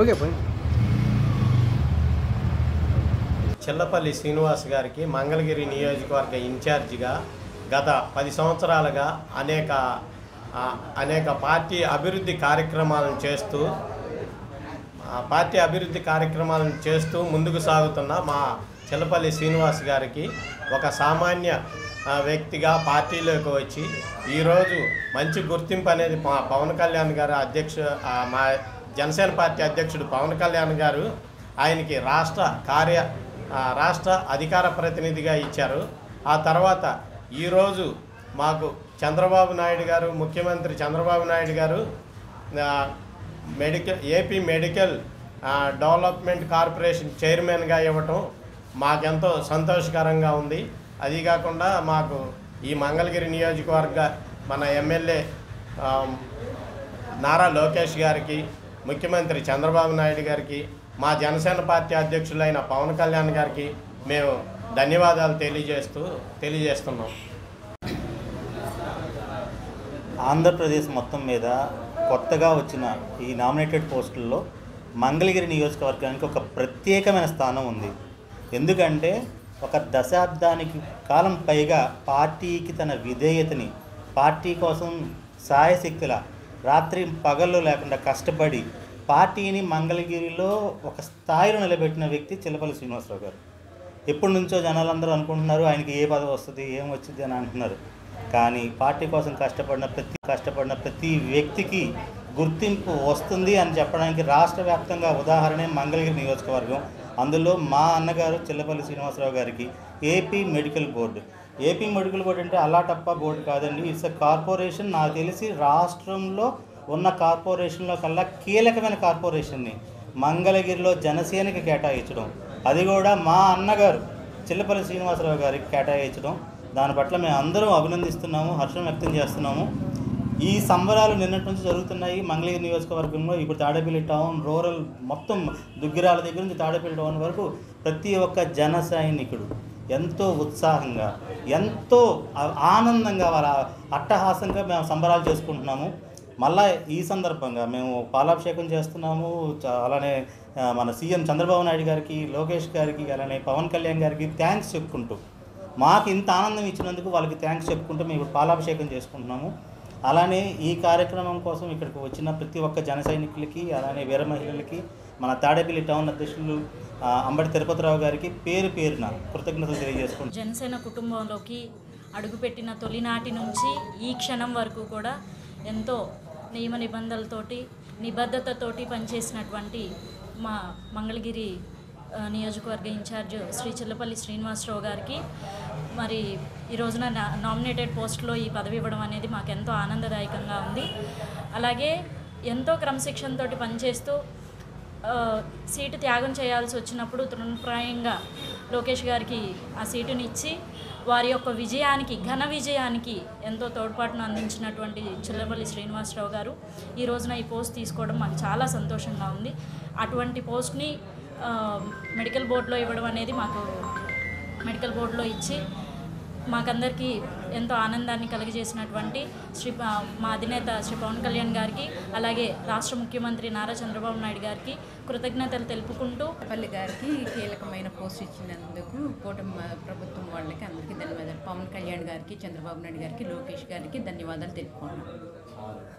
Okay పోయి. చిల్లపల్లి శ్రీనివాస్ గారికి మంగళగిరి నియోజకవర్గ ఇన్ఛార్జిగా గత 10 సంవత్సరాలుగా అనేక పార్టీ అభివృద్ధి కార్యక్రమాలను చేస్తూ ముందుకు సాగుతున్న మా చిల్లపల్లి శ్రీనివాస్ గారికి ఒక సామాన్య వ్యక్తిగా పార్టీలోకి వచ్చి ఈరోజు మంచి గుర్తింపు అనేది మా పవన్ కళ్యాణ్ గారు మా జనసేన పార్టీ అధ్యక్షుడు పవన్ కళ్యాణ్ గారు ఆయనకి రాష్ట్ర అధికార ప్రతినిధిగా ఇచ్చారు. ఆ తర్వాత ఈరోజు మాకు చంద్రబాబు నాయుడు గారు, ముఖ్యమంత్రి చంద్రబాబు నాయుడు గారు ఏపీ మెడికల్ డెవలప్మెంట్ కార్పొరేషన్ చైర్మన్గా ఇవ్వటం మాకెంతో సంతోషకరంగా ఉంది. అది కాకుండా మాకు ఈ మంగళగిరి నియోజకవర్గ మన ఎమ్మెల్యే నారా లోకేష్ గారికి, ముఖ్యమంత్రి చంద్రబాబు నాయుడు గారికి, మా జనసేన పార్టీ అధ్యక్షులైన పవన్ కళ్యాణ్ గారికి మేము ధన్యవాదాలు తెలియజేస్తున్నాం. ఆంధ్రప్రదేశ్ మొత్తం మీద కొత్తగా వచ్చిన ఈ నామినేటెడ్ పోస్టుల్లో మంగళగిరి నియోజకవర్గానికి ఒక ప్రత్యేకమైన స్థానం ఉంది. ఎందుకంటే ఒక దశాబ్దానికి కాలం పైగా పార్టీకి తన విధేయతని, పార్టీ కోసం సాయశక్తుల రాత్రి పగళ్ళు లేకుండా కష్టపడి పార్టీని మంగళగిరిలో ఒక స్థాయిలో నిలబెట్టిన వ్యక్తి చిల్లపల్లి శ్రీనివాసరావు గారు. ఎప్పటి నుంచో జనాలందరూ అనుకుంటున్నారు ఆయనకి ఏ పదవి వస్తుంది, ఏం వచ్చింది అని అంటున్నారు. కానీ పార్టీ కోసం కష్టపడిన ప్రతి వ్యక్తికి గుర్తింపు వస్తుంది అని చెప్పడానికి రాష్ట్ర వ్యాప్తంగా ఉదాహరణే మంగళగిరి నియోజకవర్గం. అందులో మా అన్నగారు చిల్లపల్లి శ్రీనివాసరావు గారికి ఏపీ మెడికల్ బోర్డు అంటే అలాటప్ప బోర్డు కాదండి, ఇట్స్ ఎ కార్పొరేషన్. నాకు తెలిసి రాష్ట్రంలో ఉన్న కార్పొరేషన్లో కల్లా కీలకమైన కార్పొరేషన్ని మంగళగిరిలో జనసేనకి కేటాయించడం, అది కూడా మా అన్నగారు చిల్లపల్లి శ్రీనివాసరావు గారికి కేటాయించడం, దాని పట్ల మేము అందరం అభినందిస్తున్నాము, హర్షం వ్యక్తం చేస్తున్నాము. ఈ సంబరాలు నిన్నటి నుంచి జరుగుతున్నాయి మంగళగిరి నియోజకవర్గంలో. ఇప్పుడు తాడేపల్లి టౌన్ రూరల్ మొత్తం దుగ్గిరాల దగ్గర నుంచి తాడేపల్లి టౌన్ వరకు ప్రతి ఒక్క జన సైనికుడు ఎంతో ఉత్సాహంగా, ఎంతో ఆనందంగా, వాళ్ళ అట్టహాసంగా మేము సంబరాలు చేసుకుంటున్నాము. మళ్ళీ ఈ సందర్భంగా మేము పాలాభిషేకం చేస్తున్నాము. అలానే మన సీఎం చంద్రబాబు నాయుడు గారికి, లోకేష్ గారికి, అలానే పవన్ కళ్యాణ్ గారికి థ్యాంక్స్ చెప్పుకుంటూ, మాకు ఇంత ఆనందం ఇచ్చినందుకు వాళ్ళకి థ్యాంక్స్ చెప్పుకుంటూ మేము ఇప్పుడు పాలాభిషేకం చేసుకుంటున్నాము. అలానే ఈ కార్యక్రమం కోసం ఇక్కడికి వచ్చిన ప్రతి ఒక్క జన సైనికులకి, అలానే వీర మహిళలకి, మన తాడేపల్లి టౌన్ అధ్యక్షులు అంబటి తిరుపతిరావు గారికి పేరున కృతజ్ఞతలు తెలియజేసుకుంటాం. జనసేన కుటుంబంలోకి అడుగుపెట్టిన తొలినాటి నుంచి ఈ క్షణం వరకు కూడా ఎంతో నియమ నిబద్ధతతోటి పనిచేసినటువంటి మా మంగళగిరి నియోజకవర్గ ఇన్ఛార్జ్ శ్రీ చిల్లపల్లి శ్రీనివాసరావు గారికి మరి ఈ రోజున నామినేటెడ్ పోస్ట్లో ఈ పదవి ఇవ్వడం అనేది మాకు ఎంతో ఆనందదాయకంగా ఉంది. అలాగే ఎంతో క్రమశిక్షణతోటి పనిచేస్తూ సీటు త్యాగం చేయాల్సి వచ్చినప్పుడు తృణప్రాయంగా లోకేష్ గారికి ఆ సీటుని ఇచ్చి వారి యొక్క ఘన విజయానికి ఎంతో తోడ్పాటును అందించినటువంటి చిల్లపల్లి శ్రీనివాసరావు గారు ఈ రోజున ఈ పోస్ట్ తీసుకోవడం మాకు చాలా సంతోషంగా ఉంది. అటువంటి పోస్ట్ని మెడికల్ బోర్డులో ఇవ్వడం అనేది మాకు మెడికల్ బోర్డులో ఇచ్చి మాకందరికీ ఎంతో ఆనందాన్ని కలిగజేసినటువంటి మా అధినేత శ్రీ పవన్ కళ్యాణ్ గారికి, అలాగే రాష్ట్ర ముఖ్యమంత్రి నారా చంద్రబాబు నాయుడు గారికి కృతజ్ఞతలు తెలుపుకుంటూ పల్లి గారికి కీలకమైన పోస్ట్ ఇచ్చినందుకు కూటమి ప్రభుత్వం వాళ్ళకి అందరికీ ధన్యవాదాలు. పవన్ కళ్యాణ్ గారికి, చంద్రబాబు నాయుడు గారికి, లోకేష్ గారికి ధన్యవాదాలు తెలుపుకుంటున్నాను.